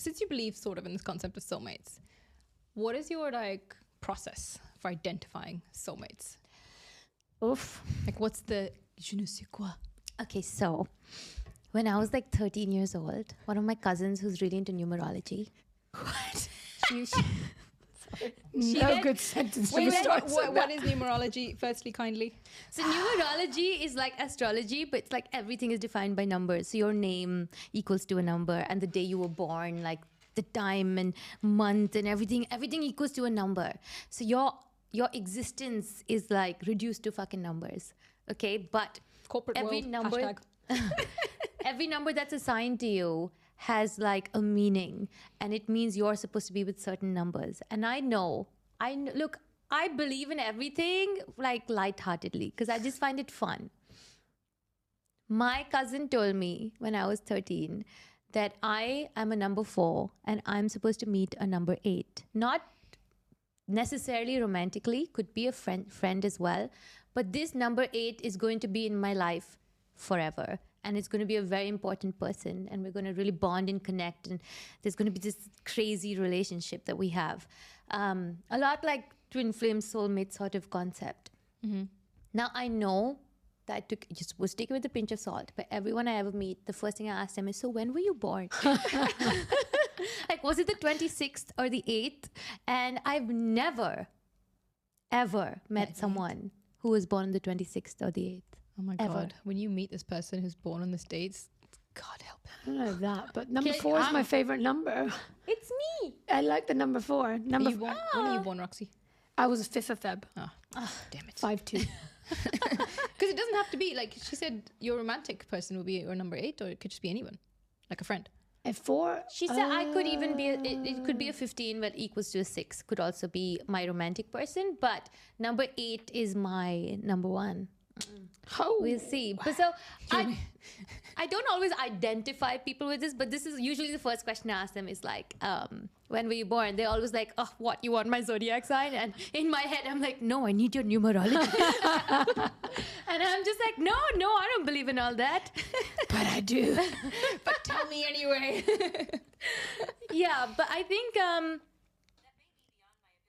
since you believe sort of in this concept of soulmates, what is your like process for identifying soulmates? Oof. Like, what's the je ne sais quoi? Okay, so when I was like 13 years old, one of my cousins who's really into numerology. What? No good sentence Wait, to start. what is numerology? Firstly, kindly. So numerology is like astrology, but it's like everything is defined by numbers. So your name equals to a number, and the day you were born, like the time and month and everything equals to a number. So your existence is like reduced to fucking numbers. Okay, but Corporate every world. number Hashtag. every number that's assigned to you has like a meaning, and it means you're supposed to be with certain numbers. And I look, I believe in everything like lightheartedly because I just find it fun. My cousin told me when I was 13 that I am a number 4 and I'm supposed to meet a number 8. Not necessarily romantically, could be a friend as well. But this number 8 is going to be in my life forever. And it's going to be a very important person. And we're going to really bond and connect. And there's going to be this crazy relationship that we have. A lot like twin flame soulmate sort of concept. Mm-hmm. Now, I know that just was taken with a pinch of salt. But everyone I ever meet, the first thing I ask them is, so when were you born? Like, was it the 26th or the 8th? And I've never, ever met someone who was born on the 26th or the 8th. Oh my Ever. God. When you meet this person who's born on this date, God help him. I don't know that, but number 4 is my favorite number. It's me. I like the number 4. When are you born, Roxy? I was 5th of Feb. Damn it. 5-2. Because it doesn't have to be, like she said, your romantic person will be your number 8, or it could just be anyone, like a friend. At 4? She said I could even be, it could be a 15, but equals to a 6. Could also be my romantic person. But number 8 is my number 1. Oh. We'll see. But so I don't always identify people with this, but this is usually the first question I ask them is like, when were you born? They're always like, oh, what, you want my zodiac sign? And in my head, I'm like, no, I need your numerology. And I'm just like, no, I don't believe in all that. But I do. But tell me anyway. Yeah, but I think... that may be beyond my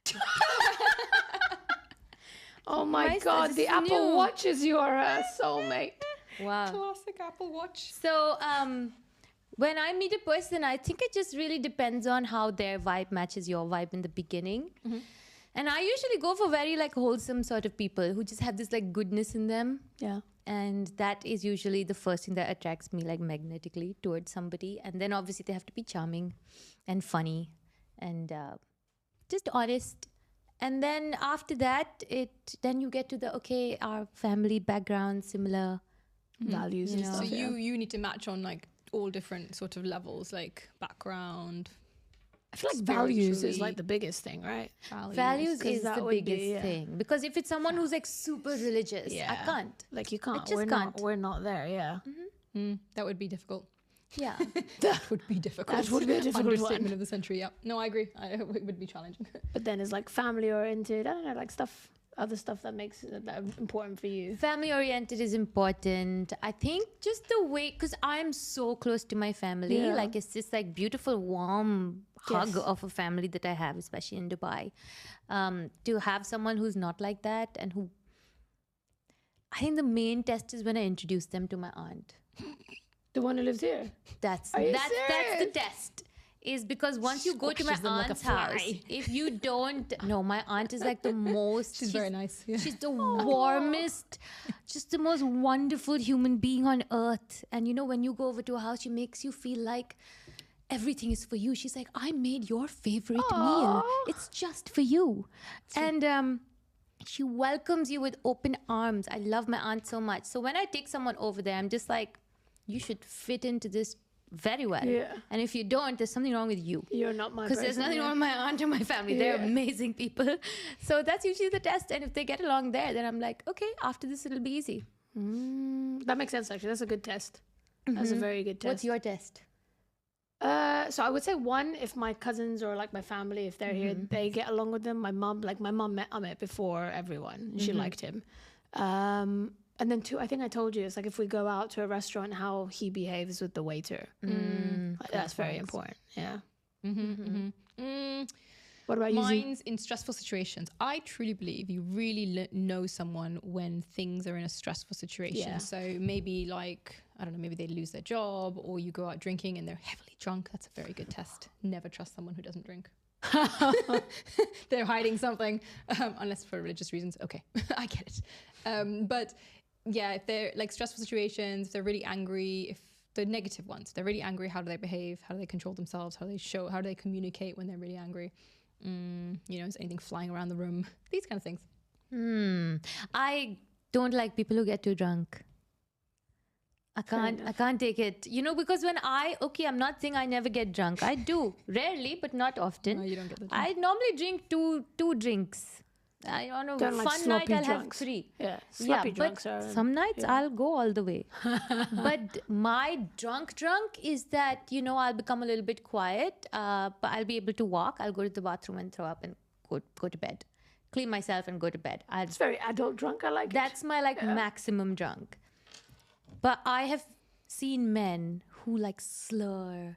abilities at the moment. Oh my God, this the is Apple new. Watch is your soulmate. Wow. Classic Apple Watch. So when I meet a person, I think it just really depends on how their vibe matches your vibe in the beginning. Mm-hmm. And I usually go for very like wholesome sort of people who just have this like goodness in them. Yeah. And that is usually the first thing that attracts me like magnetically towards somebody. And then obviously they have to be charming and funny and just honest. And then after that, then you get to the, our family background, similar Values and So stuff. you need to match on like all different sort of levels, like background. I feel like values is spiritually. like the biggest thing, right? Values 'Cause is that the would be, biggest yeah. thing. Because if it's someone who's like super religious, I can't. Like you can't. just can't. We're not there, yeah. That would be difficult. Yeah. That would be difficult. That would be a difficult Understatement one. of the century. Yeah. No, I agree. It would be challenging. But then it's like family oriented. I don't know, like other stuff that makes that important for you. Family oriented is important. I think just the way, because I'm so close to my family, Yeah. like it's this like beautiful warm hug Yes. of a family that I have, especially in Dubai. To have someone who's not like that and who, I think the main test is when I introduce them to my aunt. The one who lives here. That's Are you that's the serious? test. Is because once you go to my Squishes them like a aunt's house, fly. if you don't, no, my aunt is like the most. She's very nice. Yeah. She's the warmest, just the most wonderful human being on earth. And you know, when you go over to her house, she makes you feel like everything is for you. She's like, I made your favorite meal. It's just for you. And she welcomes you with open arms. I love my aunt so much. So when I take someone over there, I'm just like, you should fit into this very well. Yeah. And if you don't, there's something wrong with you. You're not my Because there's person, nothing yeah. wrong with my aunt or my family. They're Yeah. amazing people. So that's usually the test. And if they get along there, then I'm like, okay, after this, it'll be easy. That makes sense, actually. That's a good test. That's a very good test. What's your test? So I would say one, if my cousins or like my family, if they're here, they get along with them. My mom met Amit before everyone. She liked him. And then two, I think I told you, it's like if we go out to a restaurant, how he behaves with the waiter. That's very important. important. Yeah. What about you, Z? Mine's in stressful situations. I truly believe you really know someone when things are in a stressful situation. Yeah. So maybe like, I don't know, maybe they lose their job or you go out drinking and they're heavily drunk. That's a very good test. Never trust someone who doesn't drink. They're hiding something, unless for religious reasons. Okay, I get it. But yeah, if they're like stressful situations, if they're really angry, if the negative ones, they're really angry, how do they behave? How do they control themselves? How do they communicate when they're really angry? Is anything flying around the room? These kind of things. I don't like people who get too drunk. I can't take it. Because when I'm not saying I never get drunk. I do. Rarely, but not often. No, you don't get the drink. I normally drink two drinks. On a Don't like fun night, sloppy I'll drunks. have 3. Yeah, sloppy drunks but are... some nights I'll go all the way. But my drunk is that, I'll become a little bit quiet, but I'll be able to walk. I'll go to the bathroom and throw up and go to bed. Clean myself and go to bed. It's very adult drunk. I like it. That's my maximum drunk. But I have seen men who slur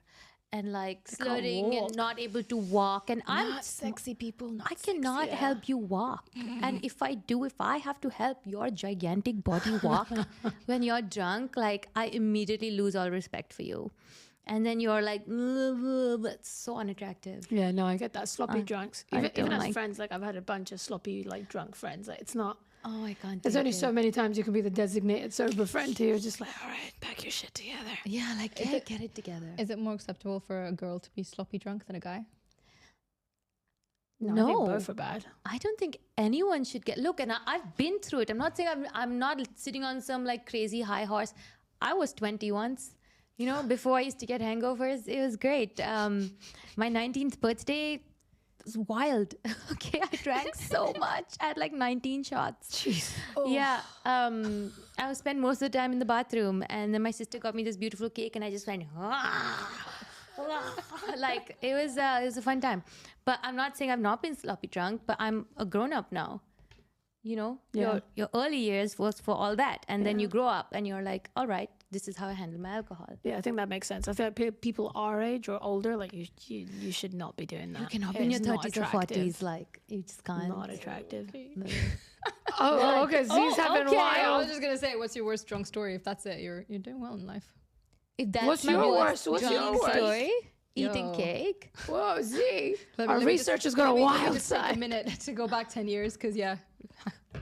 and slurring and not able to walk, and Not sexy people. I cannot help you walk. And if I have to help your gigantic body walk when you're drunk, I immediately lose all respect for you. And then you're it's so unattractive. Yeah, no, I get that. Sloppy drunks. Even as like- friends, I've had a bunch of sloppy, drunk friends. It's not... Oh, I can't. There's take only it. so many times you can be the designated sober friend who you're just like, all right, pack your shit together. Yeah, get it together. Is it more acceptable for a girl to be sloppy drunk than a guy? I think No. both are bad. I don't think anyone should get... Look, and I've been through it. I'm not saying I'm not sitting on some crazy high horse. I was 20 once. Before I used to get hangovers, it was great. My 19th birthday was wild. Okay, I drank so much. I had 19 shots. Jeez. Yeah. I would spend most of the time in the bathroom, and then my sister got me this beautiful cake, and I just went, it was a fun time. But I'm not saying I've not been sloppy drunk, but I'm a grown up now. Your early years was for all that, and then you grow up, and you're like, all right, this is how I handle my alcohol. Yeah, I think that makes sense. I feel like people our age or older, you should not be doing that. You cannot be in your It's not 30s or attractive. 40s, you just can't. Not attractive. No. Oh, okay. Z's having okay. I wild. was just gonna say, what's your worst drunk story? If that's it, you're doing well in life. If that's What's my your worst worst? What's your drunk worst? story, eating Yo. cake. Whoa, Z. Let Our me research just- is going let me wild just take a side. minute to go back 10 years because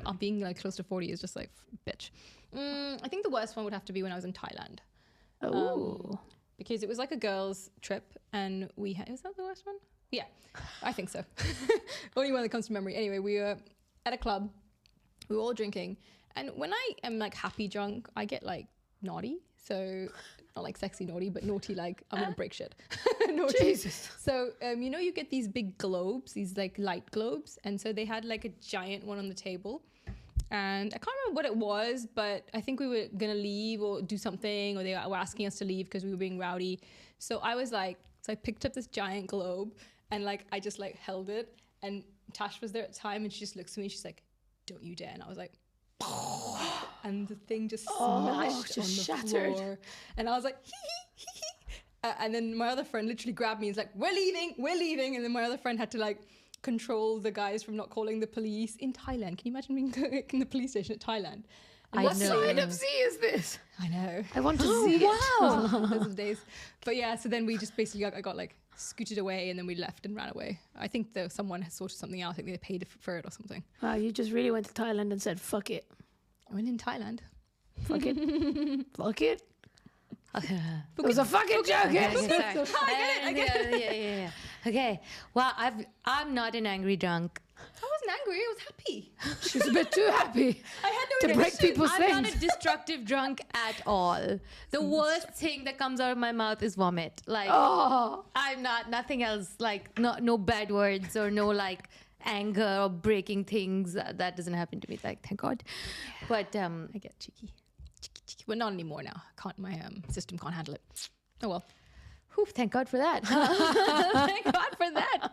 I'm being close to 40 is just bitch. I think the worst one would have to be when I was in Thailand. Ooh. Because it was a girls' trip and is that the worst one? Yeah, I think so. Only one that comes to memory. Anyway, we were at a club, we were all drinking, and when I am happy drunk, I get naughty. So not sexy naughty, but naughty I'm gonna break shit. Naughty. Jesus. So you get these big globes, these light globes, and so they had a giant one on the table. And I can't remember what it was, but I think we were gonna leave or do something, or they were asking us to leave because we were being rowdy. So I was so I picked up this giant globe and I just held it. And Tash was there at the time, and she just looks at me and she's like, "Don't you dare!" And I was like, and the thing just smashed just on the shattered. floor. And I was like, hee hee hee hee. And then my other friend literally grabbed me and was like, we're leaving. And then my other friend had to control the guys from not calling the police in Thailand. Can you imagine being in the police station at Thailand? And I What know. side of Z is this? I know. I want to see it. Wow. Those are the days. But yeah, so then we just basically I got scooted away, and then we left and ran away. I think someone has sorted something out. I think they paid for it or something. Wow, you just really went to Thailand and said, fuck it. I went in Thailand. Fuck it. Fuck it. Okay. It was a fucking joke. Okay, sorry. Yeah. Okay. Well, I'm not an angry drunk. I wasn't angry. I was happy. She was a bit too happy I had no to break intention. people's I'm things. not a destructive drunk at all. The worst thing that comes out of my mouth is vomit. Oh. I'm not, nothing else, no bad words or no anger or breaking things. That doesn't happen to me, thank God. But I get cheeky. But not anymore now. My system can't handle it. Oh well. whew, thank God for that. Thank God for that.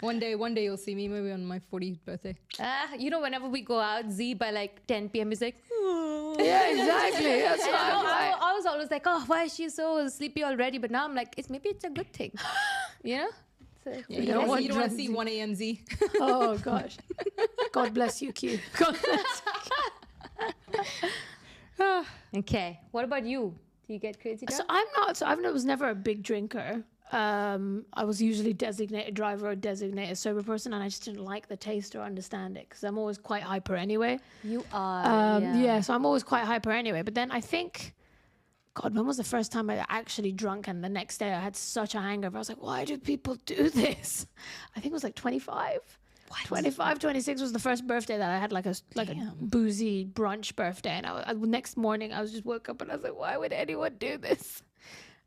One day you'll see me maybe on my 40th birthday. Whenever we go out, Z by 10 p.m. is like, oh, Yeah, exactly. That's And what I'm like. I was always like, oh, why is she so sleepy already? But now I'm like, maybe it's a good thing, you know? So, Yeah, You don't want you don't want to drugs. see 1 a.m. Z. Oh gosh. God bless you, Q. God bless. okay. What about you? Do you get crazy So drunk? I'm not. So I was never a big drinker. I was usually designated driver or designated sober person, and I just didn't like the taste or understand it because I'm always quite hyper anyway. You are. Yeah, so I'm always quite hyper anyway. But then I think, God, when was the first time I actually drunk? And the next day I had such a hangover. I was like, why do people do this? I think it was like 25. 25, 26 was the first birthday that I had like a boozy brunch birthday. And next morning I was just woke up and I was like, why would anyone do this?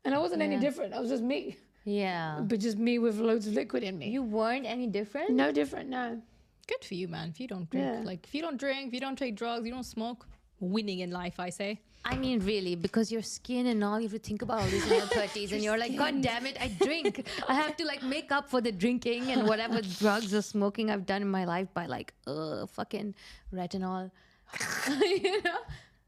And I wasn't any different. I was just me. Yeah. But just me with loads of liquid in me. You weren't any different? No different, no. Good for you, man. If you don't drink, Yeah. like if you don't drink, if you don't take drugs, you don't smoke, winning in life, I say. I mean, really, because your skin and all, you have to think about all this in your 30s and you're like, God damn it, I drink. I have to like make up for the drinking and whatever drugs or smoking I've done in my life by like, fucking retinol. You know?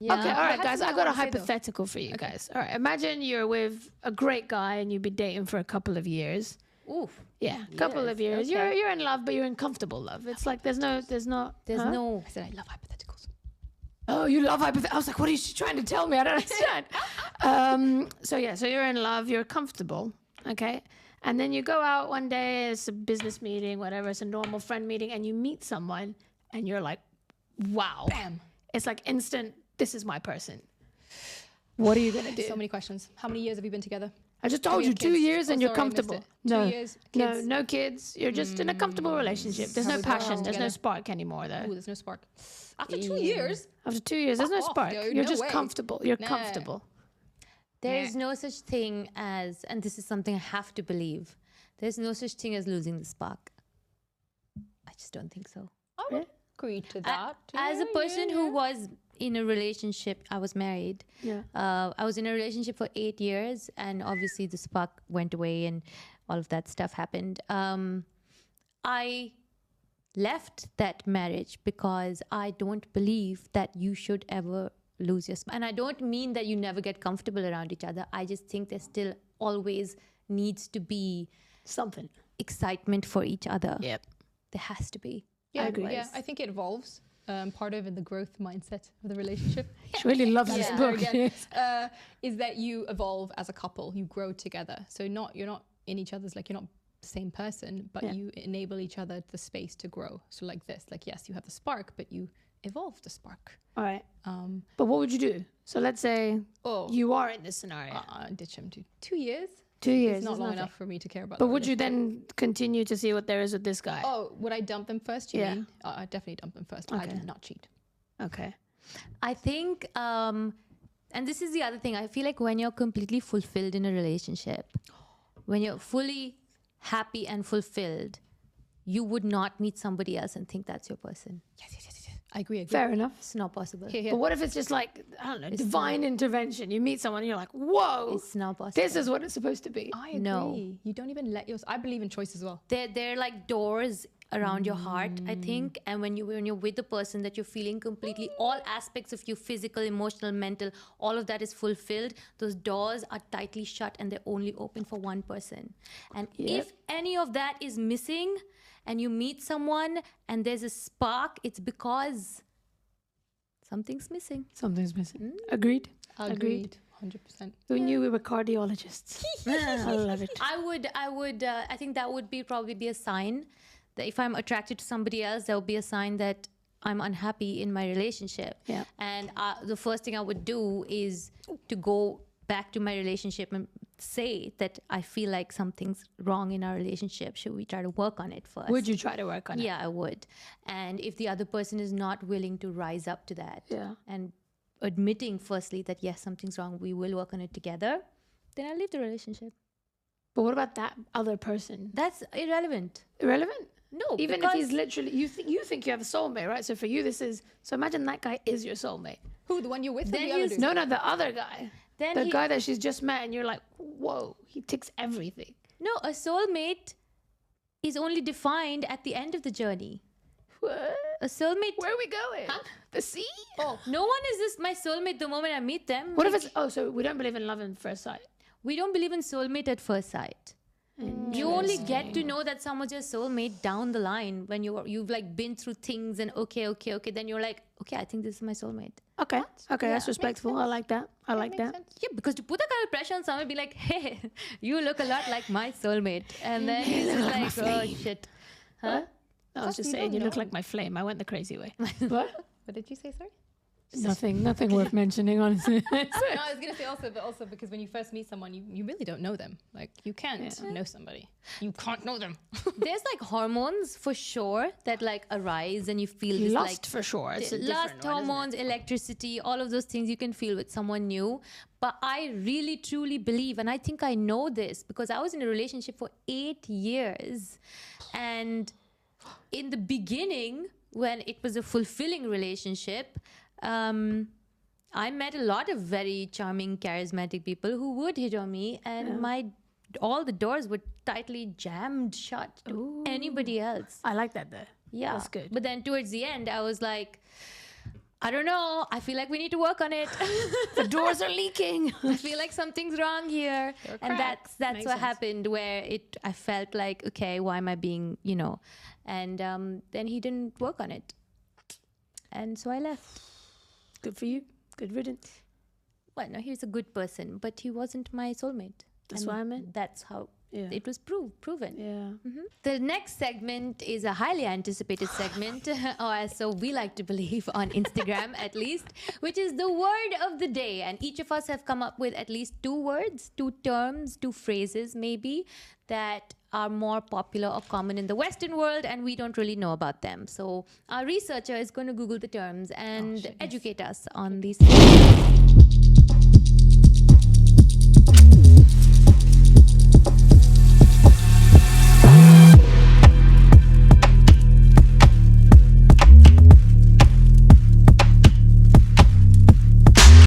Yeah. Okay, all right, That's guys. what I I got a wanna say, though. hypothetical for you guys. All right, imagine you're with a great guy and you've been dating for a couple of years. Oof. Yeah, couple of years. okay. You're in love, but you're in comfortable love. It's like there's no. There's Huh? no. I said I love hypotheticals. Oh, you love hypothetical. I was like, what is she trying to tell me? I don't understand. So you're in love. You're comfortable. Okay. And then you go out one day. It's a business meeting, whatever. It's a normal friend meeting, and you meet someone, and you're like, wow. Bam. It's like instant. This is my person. What are you gonna do? So many questions. How many years have you been together? I just Do told we you have 2 kids? years and Oh, you're sorry, I missed comfortable. it. 2 years, kids? No kids. You're just in a comfortable relationship. There's How no was your passion. house There's no together? spark anymore, though. Ooh, there's no spark. After 2 years, After 2 years, there's no Fuck off, spark. dude. You're No just way. comfortable. You're Nah. comfortable. There is no such thing as, and this is something I have to believe, there's no such thing as losing the spark. I just don't think so. I would agree to that. As a Yeah, person yeah, who yeah. was in a relationship, I was married. Yeah. I was in a relationship for 8 years, and obviously the spark went away and all of that stuff happened. I left that marriage because I don't believe that you should ever lose your spark. And I don't mean that you never get comfortable around each other. I just think there still always needs to be Something. excitement for each other. Yep. There has to be. Yeah, agree. yeah, I think it evolves. Part of it, the growth mindset of the relationship. She really loves this Yeah. book. Again, is that you evolve as a couple, you grow together. So you're not in each other's, like you're not the same person, but Yeah. you enable each other the space to grow. So like this, like yes, you have the spark, but you evolve the spark. All right. But what would you do? So let's say Oh, you are in this scenario. ditch him to 2 years. 2 years. It's not is long nothing. enough for me to care about. But the would you relationship. then continue to see what there is with this guy? Oh, would I dump them first? You Yeah. mean? I definitely dump them first. But I Okay. did not cheat. Okay. I think, and this is the other thing, I feel like when you're completely fulfilled in a relationship, when you're fully happy and fulfilled, you would not meet somebody else and think that's your person. Yes. I agree. Fair enough. It's not possible. Here. But what if it's just like, I don't know, divine intervention? You meet someone and you're like, whoa, It's not possible. this is what it's supposed to be. I agree. No. You don't even let yours. I believe in choice as well. They're like doors around your heart, I think. And when you're with the person that you're feeling completely, all aspects of you, physical, emotional, mental, all of that is fulfilled. Those doors are tightly shut and they're only open for one person. And if any of that is missing and you meet someone and there's a spark, it's because something's missing. Something's missing. Agreed. 100%. We knew we were cardiologists. I love it. I think that would probably be a sign that if I'm attracted to somebody else, that would be a sign that I'm unhappy in my relationship. Yeah. And the first thing I would do is to go back to my relationship and say that I feel like something's wrong in our relationship. Should we try to work on it first? Would you try to work on it? Yeah, I would. And if the other person is not willing to rise up to that Yeah. and admitting firstly that yes, something's wrong, we will work on it together, then I'll leave the relationship. But what about that other person? That's irrelevant. Irrelevant? No, Even if because he's literally, you think you have a soulmate, right? So for you, so imagine that guy is your soulmate. Who, the one you're with? Or Then the other you dude? No, the other guy. then The guy that she's just met and you're like, whoa, he ticks everything. No, a soulmate is only defined at the end of the journey. What? A soulmate. Where are we going? The sea? Oh, no one is this my soulmate the moment I meet them. What if it's... Oh, so we don't believe in love at first sight. We don't believe in soulmate at first sight. You only get to know that someone's your soulmate down the line when you've like been through things and okay. Then you're like, okay, I think this is my soulmate. Okay. Okay, that's respectful. I like that. I like that. Yeah, because to put that kind of pressure on someone, be like, hey, you look a lot like my soulmate. And then he's just like, oh shit. Huh? I was just saying, you look like my flame. I went the crazy way. What? What did you say, sorry? Nothing worth mentioning, honestly. No, I was gonna say also because when you first meet someone, you really don't know them. Like you can't know somebody. You can't know them. There's like hormones for sure that like arise and you feel this Lust like for sure. It's a lust different one, isn't it? hormones, electricity, all of those things you can feel with someone new. But I really truly believe, and I think I know this because I was in a relationship for 8 years, and in the beginning when it was a fulfilling relationship, I met a lot of very charming, charismatic people who would hit on me, and all the doors were tightly jammed shut to anybody else. I like that though. Yeah, That's good. But then towards the end, I was like, I don't know. I feel like we need to work on it. The doors are leaking. I feel like something's wrong here, and that's Makes what sense. happened. Where I felt like, okay, why am I being, And then he didn't work on it, and so I left. Good for you. Good riddance. Well, no, he was a good person, but he wasn't my soulmate. That's And what I meant. That's how it was proven. Yeah. The next segment is a highly anticipated segment, or so we like to believe on Instagram at least, which is the word of the day. And each of us have come up with at least 2 words, 2 terms, 2 phrases maybe that are more popular or common in the Western world, and we don't really know about them. So our researcher is going to Google the terms and educate us on these things.